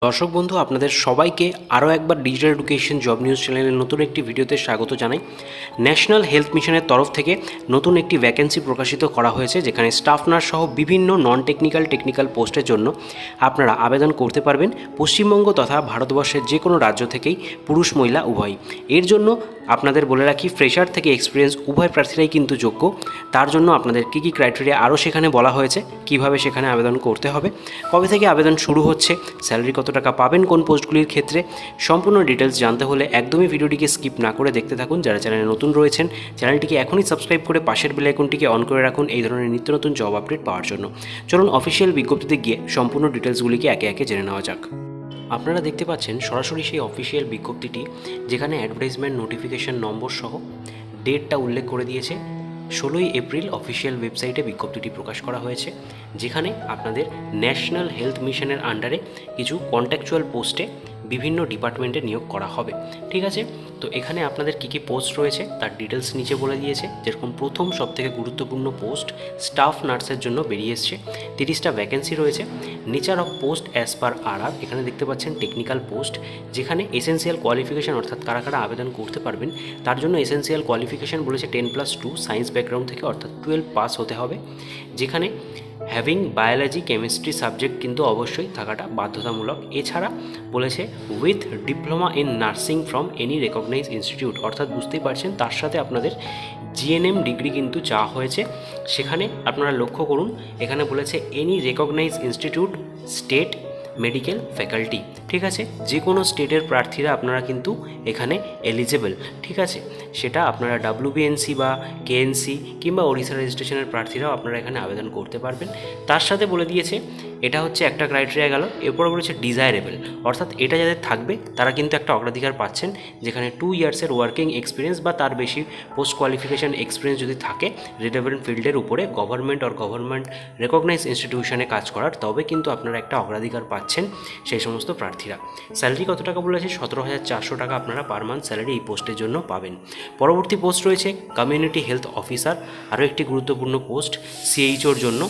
দর্শক বন্ধু, আপনাদের সবাইকে আরও একবার ডিজিটাল এডুকেশন জব নিউজ চ্যানেলের নতুন একটি ভিডিওতে স্বাগত জানাই। ন্যাশনাল হেলথ মিশনের তরফ থেকে নতুন একটি ভ্যাকেন্সি প্রকাশিত করা হয়েছে, যেখানে স্টাফ নার্স সহ বিভিন্ন নন টেকনিক্যাল পোস্টের জন্য আপনারা আবেদন করতে পারবেন পশ্চিমবঙ্গ তথা ভারতবর্ষের যে কোনো রাজ্য থেকেই, পুরুষ মহিলা উভয়। এর জন্য আপনাদের বলে রাখি, ফ্রেশার থেকে এক্সপিরিয়েন্স উভয় প্রার্থীরাই কিন্তু যোগ্য। তার জন্য আপনাদের কী কী ক্রাইটেরিয়া আরও সেখানে বলা হয়েছে, কিভাবে সেখানে আবেদন করতে হবে, কবে থেকে আবেদন শুরু হচ্ছে, স্যালারি কত টাকা পাবেন কোন পোস্টগুলির ক্ষেত্রে, সম্পূর্ণ ডিটেলস জানতে হলে একদমই ভিডিওটিকে স্কিপ না করে দেখতে থাকুন। যারা চ্যানেলে নতুন রয়েছেন, চ্যানেলটিকে এখনই সাবস্ক্রাইব করে পাশের বেল আইকনটিকে অন করে রাখুন এই ধরনের নিত্য নতুন জব আপডেট পাওয়ার জন্য। চলুন অফিসিয়াল বিজ্ঞপ্তিতে গিয়ে সম্পূর্ণ ডিটেলসগুলিকে একে একে জেনে নেওয়া যাক। আপনারা দেখতে পাচ্ছেন সরাসরি সেই অফিসিয়াল বিজ্ঞপ্তিটি, যেখানে অ্যাডভার্টাইজমেন্ট নোটিফিকেশন নম্বর সহ ডেটটা উল্লেখ করে দিয়েছে। 16ই এপ্রিল অফিসিয়াল ওয়েবসাইটে বিজ্ঞপ্তিটি প্রকাশ করা হয়েছে, যেখানে আপনাদের ন্যাশনাল হেলথ মিশনের আন্ডারে কিছু কন্ট্যাকচুয়াল পোস্টে বিভিন্ন ডিপার্টমেন্টে নিয়োগ করা হবে। ঠিক আছে, তো এখানে আপনাদের কী কী পোস্ট রয়েছে তার ডিটেলস নিচে বলে দিয়েছে। যেরকম প্রথম সবথেকে গুরুত্বপূর্ণ পোস্ট স্টাফ নার্সের জন্য বেরিয়ে এসছে, 30টা ভ্যাকেন্সি রয়েছে। Nature of post as per আর এখানে দেখতে পাচ্ছেন টেকনিক্যাল পোস্ট, যেখানে এসেন্সিয়াল কোয়ালিফিকেশান অর্থাৎ কারা কারা আবেদন করতে পারবেন তার জন্য এসেন্সিয়াল কোয়ালিফিকেশান বলেছে 10+2 সায়েন্স ব্যাকগ্রাউন্ড থেকে, অর্থাৎ 12 পাস হতে হবে। যেখানে হ্যাভিং বায়োলজি কেমিস্ট্রি সাবজেক্ট কিন্তু অবশ্যই থাকাটা বাধ্যতামূলক। এছাড়া বলেছে with diploma in nursing from any recognise institute, অর্থাৎ বুঝতেই পারছেন তার সাথে আপনাদের জিএনএম ডিগ্রি কিন্তু চাওয়া হয়েছে। সেখানে আপনারা লক্ষ্য করুন, এখানে বলেছে any recognise institute, state, medical faculty. ঠিক আছে, যে কোনো স্টেটের প্রার্থীরা আপনারা কিন্তু এখানে এলিজেবল। ঠিক আছে, সেটা আপনারা ডাব্লিউবিএনসি বা কেএনসি কিংবা ওড়িশা রেজিস্ট্রেশনের প্রার্থীরাও আপনারা এখানে আবেদন করতে পারবেন। তার সাথে বলে দিয়েছে, এটা হচ্ছে একটা ক্রাইটেরিয়া গেল। এরপর বলেছে ডিজায়ারেবল, অর্থাৎ এটা যাদের থাকবে তারা কিন্তু একটা অগ্রাধিকার পাচ্ছেন, যেখানে 2 ইয়ার্সের ওয়ার্কিং এক্সপিরিয়েন্স বা তার বেশি পোস্ট কোয়ালিফিকেশান এক্সপিরিয়েন্স যদি থাকে রিলেভেন্ট ফিল্ডের উপরে গভর্নমেন্ট রেকগনাইজ ইনস্টিটিউশনে কাজ করার, তবে কিন্তু আপনারা একটা অগ্রাধিকার পাচ্ছেন সেই সমস্ত প্রার্থীরা। স্যালারি কত টাকা বলেছে? 17,400 টাকা আপনারা পার মান্থ স্যালারি এই পোস্টের জন্য পাবেন। পরবর্তী পোস্ট রয়েছে কমিউনিটি হেলথ অফিসার, আরও একটি গুরুত্বপূর্ণ পোস্ট সিএইচওর জন্য।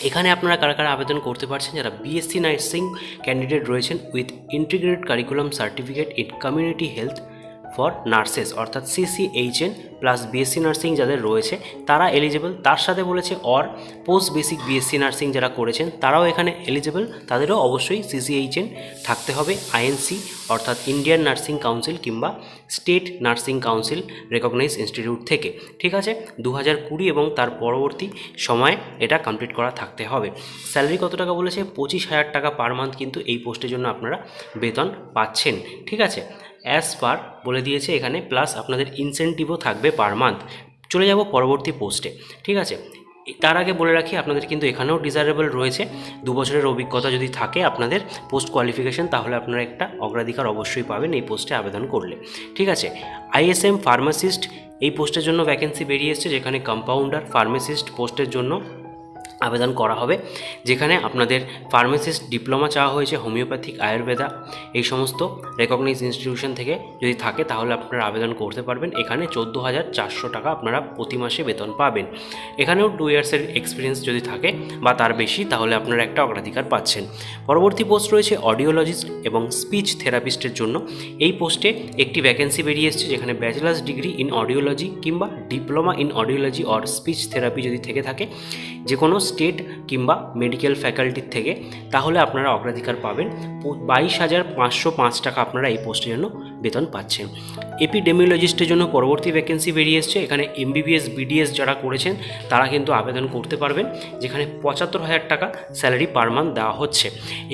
এখানে আপনারা কারা কারা আবেদন করতে পারছেন? যারা বিএসসি নার্সিং ক্যান্ডিডেট রয়েছেন with integrated curriculum certificate in community health for nurses, অর্থাৎ সিসিএইচএন প্লাস বিএসসি নার্সিং যাদের রয়েছে তারা এলিজেবল। তার সাথে বলেছে or post basic BSc nursing যারা করেছেন তারাও এখানে এলিজেবল, তাদেরও অবশ্যই সিসিএইচএন থাকতে হবে আইএনসি, অর্থাৎ ইন্ডিয়ান নার্সিং কাউন্সিল কিংবা state nursing council recognise institute থেকে। ঠিক আছে, 2020 এবং তার পরবর্তী সময়ে এটা কমপ্লিট করা থাকতে হবে। স্যালারি কত টাকা বলেছে? 25,000 টাকা পার মান্থ কিন্তু এই পোস্টের জন্য আপনারা বেতন পাচ্ছেন। ঠিক আছে, অ্যাজ পার বলে দিয়েছে এখানে, প্লাস আপনাদের ইনসেন্টিভও থাকবে পার মান্থ। চলে যাব পরবর্তী পোস্টে। ঠিক আছে, তার আগে বলে রাখি আপনাদের কিন্তু এখানেও ডিজায়ারেবল রয়েছে। 2 বছরের অভিজ্ঞতা যদি থাকে আপনাদের পোস্ট কোয়ালিফিকেশান, তাহলে আপনারা একটা অগ্রাধিকার অবশ্যই পাবেন এই পোস্টে আবেদন করলে। ঠিক আছে, আইএসএম ফার্মাসিস্ট এই পোস্টের জন্য ভ্যাকেন্সি বেরিয়ে এসছে, যেখানে কম্পাউন্ডার ফার্মাসিস্ট পোস্টের জন্য আবেদন করা হবে। যেখানে আপনাদের ফার্মাসিস্ট ডিপ্লোমা চাওয়া হয়েছে হোমিওপ্যাথিক, আয়ুর্বেদা এই সমস্ত রেকগনাইজ ইনস্টিটিউশন থেকে যদি থাকে তাহলে আপনারা আবেদন করতে পারবেন। এখানে 14,400 টাকা আপনারা প্রতি মাসে বেতন পাবেন। এখানেও 2 ইয়ার্সের এক্সপিরিয়েন্স যদি থাকে বা তার বেশি, তাহলে আপনারা একটা অগ্রাধিকার পাচ্ছেন। পরবর্তী পোস্ট রয়েছে অডিওলজিস্ট এবং স্পিচ থেরাপিস্টের জন্য। এই পোস্টে একটি ভ্যাকেন্সি বেরিয়ে এসছে, যেখানে ব্যাচেলার্স ডিগ্রি ইন অডিওলজি কিংবা diploma in audiology or speech therapy যদি থেকে থাকে যে কোনো স্টেট কিংবা মেডিকেল ফ্যাকাল্টির থেকে, তাহলে আপনারা অগ্রাধিকার পাবেন। 22,505 টাকা আপনারা এই পোস্টের জন্য বেতন পাচ্ছেন। এপিডেমিওলজিস্টের জন্য পরবর্তী ভ্যাকেন্সি বেরিয়ে এসছে। এখানে এমবিবিএস বিডিএস যারা করেছেন তারা কিন্তু আবেদন করতে পারবেন, যেখানে 75,000 টাকা স্যালারি পার মান্থ দেওয়া হচ্ছে।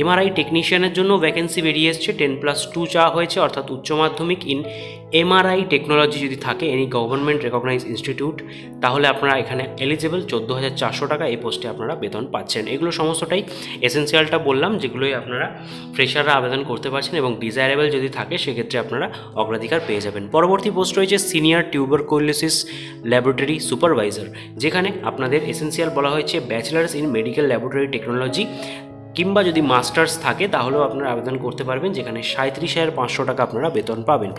এমআরআই টেকনিশিয়ানের জন্য ভ্যাকেন্সি বেরিয়ে এসছে, 10+2 চাওয়া হয়েছে, অর্থাৎ উচ্চ মাধ্যমিক ইন এমআরআই টেকনোলজি যদি থাকে এনি গভর্নমেন্ট রেকগনাইজ ইনস্টিটিউট, তাহলে আপনারা এখানে এলিজেবল। 14,400 টাকা এই পোস্টে আপনারা বেতন পাচ্ছেন। এগুলো সমস্তটাই এসেন্সিয়ালটা বললাম, যেগুলোই আপনারা ফ্রেশাররা আবেদন করতে পারছেন, এবং ডিজায়ারেবল যদি থাকে সেক্ষেত্রে আপনারা অগ্রাধিকার পেয়ে যাবেন। পরবর্তী পোস্ট রয়েছে সিনিয়র টিউবারকুলোসিস ল্যাবরেটরি সুপারভাইজার, যেখানে আপনাদের এসেন্সিয়াল বলা হয়েছে bachelors in medical laboratory technology কিংবা যদি মাস্টার্স থাকে তাহলেও আপনারা আবেদন করতে পারবেন, যেখানে 37,500 টাকা আপনারা বেতন পাবেন।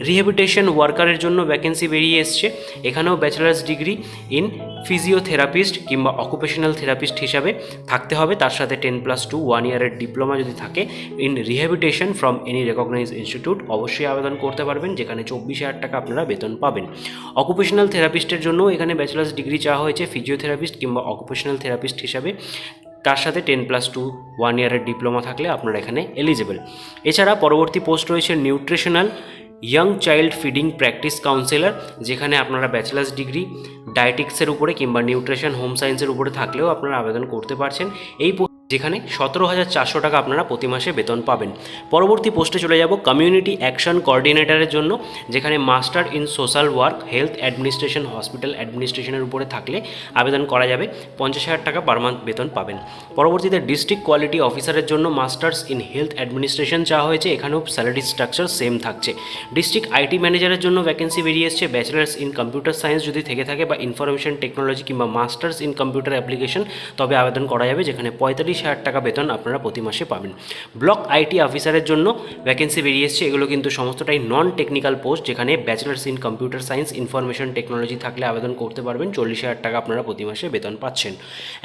রিহ্যাবিলিটেশন ওয়ার্কারের জন্য ভ্যাকেন্সি বেরিয়ে এসছে। এখানেও ব্যাচেলার্স ডিগ্রি ইন ফিজিওথেরাপিস্ট কিংবা অকুপেশনাল থেরাপিস্ট হিসাবে থাকতে হবে, তার সাথে 10+2 1 ইয়ারের ডিপ্লোমা যদি থাকে in rehabilitation from any recognised institute, অবশ্যই আবেদন করতে পারবেন, যেখানে 24,000 টাকা আপনারা বেতন পাবেন। অকুপেশনাল থেরাপিস্টের জন্য এখানে ব্যাচেলার্স ডিগ্রি চাওয়া হয়েছে ফিজিওথেরাপিস্ট কিংবা অকুপেশনাল থেরাপিস্ট হিসাবে, তার সাথে 10+2 1 ইয়ারের ডিপ্লোমা থাকলে আপনারা এখানে এলিজিবল। এছাড়া পরবর্তী পোস্ট রয়েছে nutritional young child feeding practice councillor, যেখানে আপনারা ব্যাচেলার্স ডিগ্রি ডায়েটিক্সের উপরে কিংবা নিউট্রিশন হোম সায়েন্সের উপরে থাকলেও আপনারা আবেদন করতে পারছেন, যেখানে 17,400 টাকা আপনারা প্রতি মাসে বেতন পাবেন। পরবর্তী পোস্টে চলে যাব কমিউনিটি অ্যাকশন কোঅর্ডিনেটরের জন্য, যেখানে master in social work health administration hospital অ্যাডমিনিস্ট্রেশনের উপরে থাকলে আবেদন করা যাবে, 50,000 টাকা পার মান্থ বেতন পাবেন। পরবর্তীতে ডিস্ট্রিক্ট কোয়ালিটি অফিসারের জন্য মাস্টার্স ইন হেলথ অ্যাডমিনিস্ট্রেশন চাওয়া হয়েছে, এখানেও স্যালারি স্ট্রাকচার সেম থাকছে। ডিস্ট্রিক্ট আইটি ম্যানেজারের জন্য ভ্যাকেন্সি বেরিয়ে এসছে, ব্যাচেলার্স ইন কম্পিউটার সায়েন্স যদি থেকে থাকে বা ইনফরমেশন টেকনোলজি কিংবা মাস্টার্স ইন কম্পিউটার অ্যাপ্লিকেশন, তবে আবেদন করা যাবে, যেখানে 45,000 টাকা বেতন আপনারা প্রতি মাসে পাবেন। ব্লক আইটি অফিসারের জন্য ভ্যাকেন্সি বেরিয়ে এসছে, এগুলো কিন্তু সমস্তটাই নন টেকনিক্যাল পোস্ট, যেখানে bachelors in computer science information technology থাকলে আবেদন করতে পারবেন, 40,000 টাকা আপনারা প্রতি মাসে বেতন পাচ্ছেন।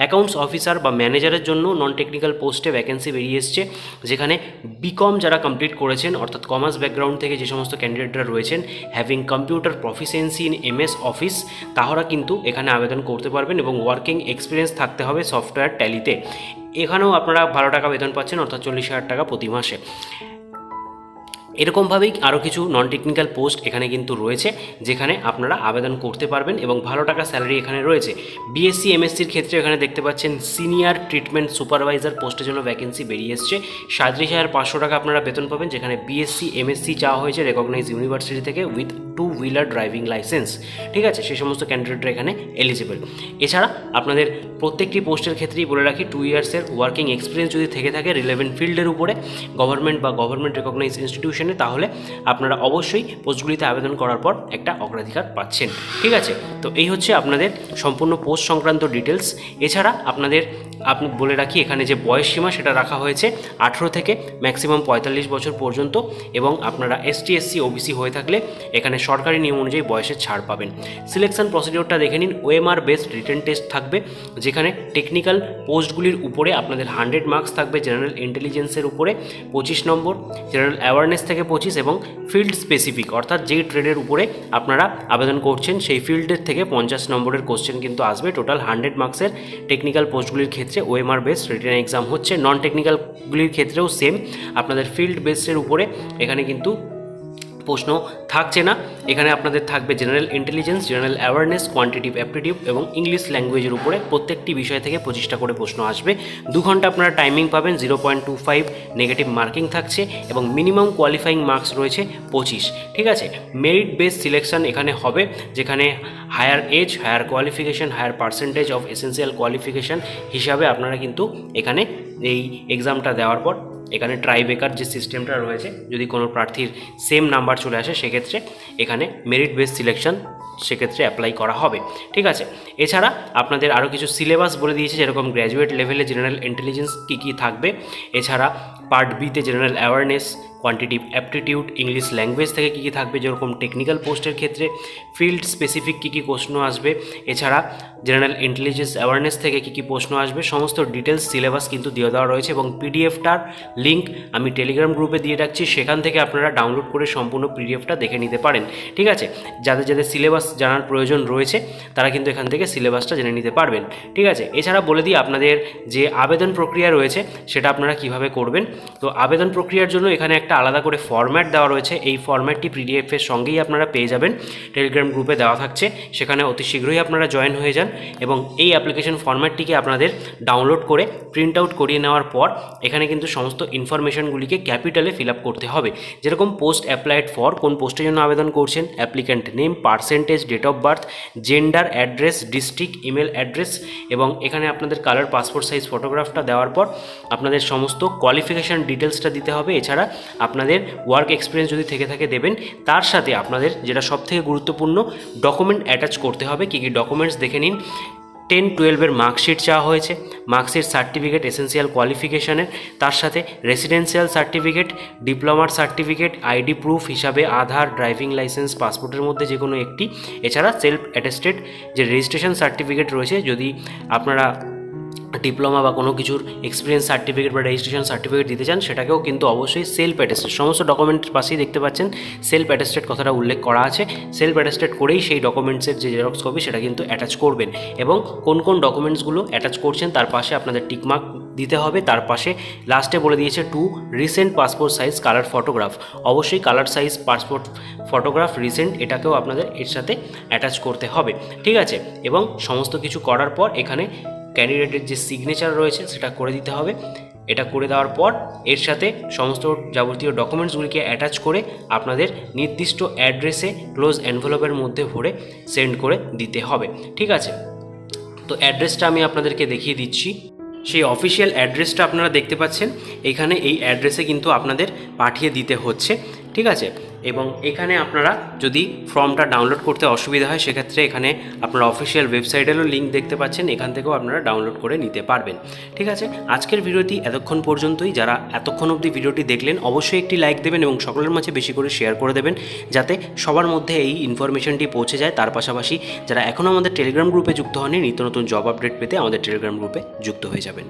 অ্যাকাউন্টস অফিসার বা ম্যানেজারের জন্য নন টেকনিক্যাল পোস্টে ভ্যাকেন্সি বেরিয়ে এসছে, যেখানে বিকম যারা কমপ্লিট করেছেন অর্থাৎ কমার্স ব্যাকগ্রাউন্ড থেকে যে সমস্ত ক্যান্ডিডেটরা রয়েছেন, having computer proficiency in MS office, তাহারা কিন্তু এখানে আবেদন করতে পারবেন এবং ওয়ার্কিং এক্সপিরিয়েন্স থাকতে হবে সফটওয়্যার ট্যালিতে। এখানেও আপনারা ভালো টাকা বেতন পাচ্ছেন, অর্থাৎ 40,000 টাকা প্রতি মাসে। এরকমভাবেই আরও কিছু নন টেকনিক্যাল পোস্ট এখানে কিন্তু রয়েছে, যেখানে আপনারা আবেদন করতে পারবেন এবং ভালো টাকা স্যালারি এখানে রয়েছে। BSc MScর ক্ষেত্রে এখানে দেখতে পাচ্ছেন সিনিয়র ট্রিটমেন্ট সুপারভাইজার পোস্টের জন্য ভ্যাকেন্সি বেরিয়ে এসছে, 37,500 টাকা আপনারা বেতন পাবেন, যেখানে BSc MSc চাওয়া হয়েছে রেকগনাইজ ইউনিভার্সিটি থেকে উইথ 2 হুইলার ড্রাইভিং লাইসেন্স। ঠিক আছে, সেই সমস্ত ক্যান্ডিডেটরা এখানে এলিজিবল। এছাড়া আপনাদের প্রত্যেকটি পোস্টের ক্ষেত্রেই বলে রাখি 2 ইয়ার্সের ওয়ার্কিং এক্সপিরিয়েন্স যদি থেকে থাকে রিলেভেন্ট ফিল্ডের উপরে গভর্নমেন্ট বা গভর্নমেন্ট রেকগনাইজ ইনস্টিটিউশন, তাহলে আপনারা অবশ্যই পোস্টগুলিতে আবেদন করার পর একটা অগ্রাধিকার পাচ্ছেন। ঠিক আছে, তো এই হচ্ছে আপনাদের সম্পূর্ণ পোস্ট সংক্রান্ত ডিটেলস। এছাড়া আপনি বলে রাখি এখানে যে বয়স সীমা সেটা রাখা হয়েছে 18 থেকে ম্যাক্সিমাম 45 বছর পর্যন্ত, এবং আপনারা ST SC OBC হয়ে থাকলে এখানে সরকারি নিয়ম অনুযায়ী বয়সের ছাড় পাবেন। সিলেকশন প্রসিডিওরটা দেখে নিন। OMR বেসড রিটেন টেস্ট থাকবে, যেখানে টেকনিক্যাল পোস্টগুলির উপরে আপনাদের 100 মার্কস থাকবে, জেনারেল ইন্টেলিজেন্সের উপরে 25 নম্বর, জেনারেল অ্যাওয়ারনেস থেকে 25 এবং ফিল্ড স্পেসিফিক অর্থাৎ যেই ট্রেডের উপরে আপনারা আবেদন করছেন সেই ফিল্ডের থেকে 50 নম্বরের কোশ্চেন কিন্তু আসবে। টোটাল 100 মার্কসের টেকনিক্যাল পোস্টগুলির ক্ষেত্রে OMR বেসড রিটেন এক্সাম হচ্ছে। নন টেকনিক্যালগুলির ক্ষেত্রেও সেম, আপনাদের ফিল্ড বেসডের উপরে এখানে কিন্তু প্রশ্ন থাকছে না। এখানে আপনাদের থাকবে general intelligence, general awareness, quantitative aptitude এবং ইংলিশ ল্যাঙ্গুয়েজের উপরে প্রত্যেকটি বিষয় থেকে 25টা করে প্রশ্ন আসবে। 2 ঘন্টা আপনারা টাইমিং পাবেন, 0.25 নেগেটিভ মার্কিং থাকছে এবং মিনিমাম কোয়ালিফাইং মার্কস রয়েছে 25। ঠিক আছে, মেরিট বেস সিলেকশন এখানে হবে, যেখানে higher age, higher qualification, higher percentage of essential qualification হিসাবে আপনারা কিন্তু এখানে এই এক্সামটা দেওয়ার পর এখানে ট্রাইবেকার যে সিস্টেমটা রয়েছে, যদি কোনো প্রার্থীর সেম নাম্বার চলে আসে সেক্ষেত্রে এখানে মেরিট বেস সিলেকশন সেক্ষেত্রে অ্যাপ্লাই করা হবে। ঠিক আছে, এছাড়া আপনাদের আরও কিছু সিলেবাস বলে দিয়েছে, যেরকম গ্র্যাজুয়েট লেভেলে জেনারেল ইন্টেলিজেন্স কী থাকবে, এছাড়া পার্ট বিতে general awareness, quantitative aptitude, English language থেকে কী থাকবে, যেরকম টেকনিক্যাল পোস্টের ক্ষেত্রে ফিল্ড স্পেসিফিক কী প্রশ্ন আসবে, এছাড়া জেনারেল ইন্টেলিজেন্স অ্যাওয়ারনেস থেকে কী প্রশ্ন আসবে, সমস্ত ডিটেলস সিলেবাস কিন্তু দিয়ে দেওয়া রয়েছে এবং PDFটার লিঙ্ক আমি টেলিগ্রাম গ্রুপে দিয়ে রাখছি, সেখান থেকে আপনারা ডাউনলোড করে সম্পূর্ণ PDFটা দেখে নিতে পারেন। ঠিক আছে, যাদের সিলেবাস জানার প্রয়োজন রয়েছে তারা কিন্তু এখান থেকে সিলেবাসটা জেনে নিতে পারবেন। ঠিক আছে, এছাড়া বলে দিই আপনাদের যে আবেদন প্রক্রিয়া রয়েছে সেটা আপনারা কিভাবে করবেন। তো আবেদন প্রক্রিয়ার জন্য এখানে একটা আলাদা করে ফরম্যাট দেওয়া রয়েছে, এই ফরম্যাটটি PDF-এর সঙ্গেই আপনারা পেয়ে যাবেন, টেলিগ্রাম গ্রুপে দেওয়া থাকছে, সেখানে অতি শীঘ্রই আপনারা জয়েন হয়ে যান এবং এই অ্যাপ্লিকেশন ফরম্যাটটিকে আপনাদের ডাউনলোড করে প্রিন্ট আউট করিয়ে নেওয়ার পর এখানে কিন্তু সমস্ত ইনফরমেশনগুলিকে ক্যাপিটালে ফিল আপ করতে হবে, যেরকম পোস্ট অ্যাপ্লাইড ফর, কোন পোস্টের জন্য আবেদন করছেন, applicant name, percentage, date of birth, gender, address, district, email address এবং এখানে আপনাদের কালার পাসপোর্ট সাইজ ফটোগ্রাফটা দেওয়ার পর আপনাদের সমস্ত কোয়ালিফিকেশান ডিটেলসটা দিতে হবে। এছাড়া আপনাদের ওয়ার্ক এক্সপিরিয়েন্স যদি থেকে থাকে দেবেন, তার সাথে আপনাদের যেটা সবথেকে গুরুত্বপূর্ণ ডকুমেন্ট অ্যাটাচ করতে হবে। কী কী ডকুমেন্টস দেখে নিন। 10-12 মার্কশিট চাওয়া হয়েছে, মার্কশিট সার্টিফিকেট এসেন্সিয়াল কোয়ালিফিকেশনের, তার সাথে রেসিডেন্সিয়াল সার্টিফিকেট, ডিপ্লোমার সার্টিফিকেট, আইডি প্রুফ হিসাবে আধার, ড্রাইভিং লাইসেন্স, পাসপোর্টের মধ্যে যে কোনো একটি, এছাড়া সেলফ অ্যাটেস্টেড যে রেজিস্ট্রেশন সার্টিফিকেট রয়েছে, যদি আপনারা ডিপ্লোমা বা কোনো কিছুর এক্সপিরিয়েন্স সার্টিফিকেট বা রেজিস্ট্রেশন সার্টিফিকেট দিতে চান, সেটাকেও কিন্তু অবশ্যই সেলফ অ্যাটেস্টেড, সমস্ত ডকুমেন্টের পাশেই দেখতে পাচ্ছেন সেলফ অ্যাটেস্টেড কথাটা উল্লেখ করা আছে। সেলফ অ্যাটেস্টেড করেই সেই ডকুমেন্টসের যে জেরক্স কপি সেটা কিন্তু অ্যাটাচ করবেন, এবং কোন কোন ডকুমেন্টসগুলো অ্যাটাচ করছেন তার পাশে আপনাদের টিকমার্ক দিতে হবে। তার পাশে লাস্টে বলে দিয়েছে 2 recent passport size colour photograph, অবশ্যই colour size passport photograph recent এটাকেও আপনাদের এর সাথে অ্যাটাচ করতে হবে, ঠিক আছে। এবং সমস্ত কিছু করার পর এখানে ক্যান্ডিডেটের যে সিগনেচার রয়েছে সেটা করে দিতে হবে। এটা করে দেওয়ার পর এর সাথে সমস্ত যাবতীয় ডকুমেন্টসগুলিকে অ্যাটাচ করে আপনাদের নির্দিষ্ট অ্যাড্রেসে ক্লোজ এনভেলপের মধ্যে ভরে সেন্ড করে দিতে হবে, ঠিক আছে। তো অ্যাড্রেসটা আমি আপনাদেরকে দেখিয়ে দিচ্ছি। সেই অফিসিয়াল অ্যাড্রেসটা আপনারা দেখতে পাচ্ছেন, এখানে এই অ্যাড্রেসে কিন্তু আপনাদের পাঠিয়ে দিতে হচ্ছে, ঠিক আছে। এবং এখানে আপনারা যদি ফর্মটা ডাউনলোড করতে অসুবিধা হয়, সেক্ষেত্রে এখানে আপনারা অফিসিয়াল ওয়েবসাইটেরও লিঙ্ক দেখতে পাচ্ছেন, এখান থেকেও আপনারা ডাউনলোড করে নিতে পারবেন, ঠিক আছে। আজকের ভিডিওটি এতক্ষণ পর্যন্তই। যারা এতক্ষণ অবধি ভিডিওটি দেখলেন অবশ্যই একটি লাইক দেবেন এবং সকলের মাঝে বেশি করে শেয়ার করে দেবেন, যাতে সবার মধ্যে এই ইনফরমেশনটি পৌঁছে যায়। তার পাশাপাশি যারা এখনও আমাদের টেলিগ্রাম গ্রুপে যুক্ত হননি, নিত্য নতুন জব আপডেট পেতে আমাদের টেলিগ্রাম গ্রুপে যুক্ত হয়ে যাবেন।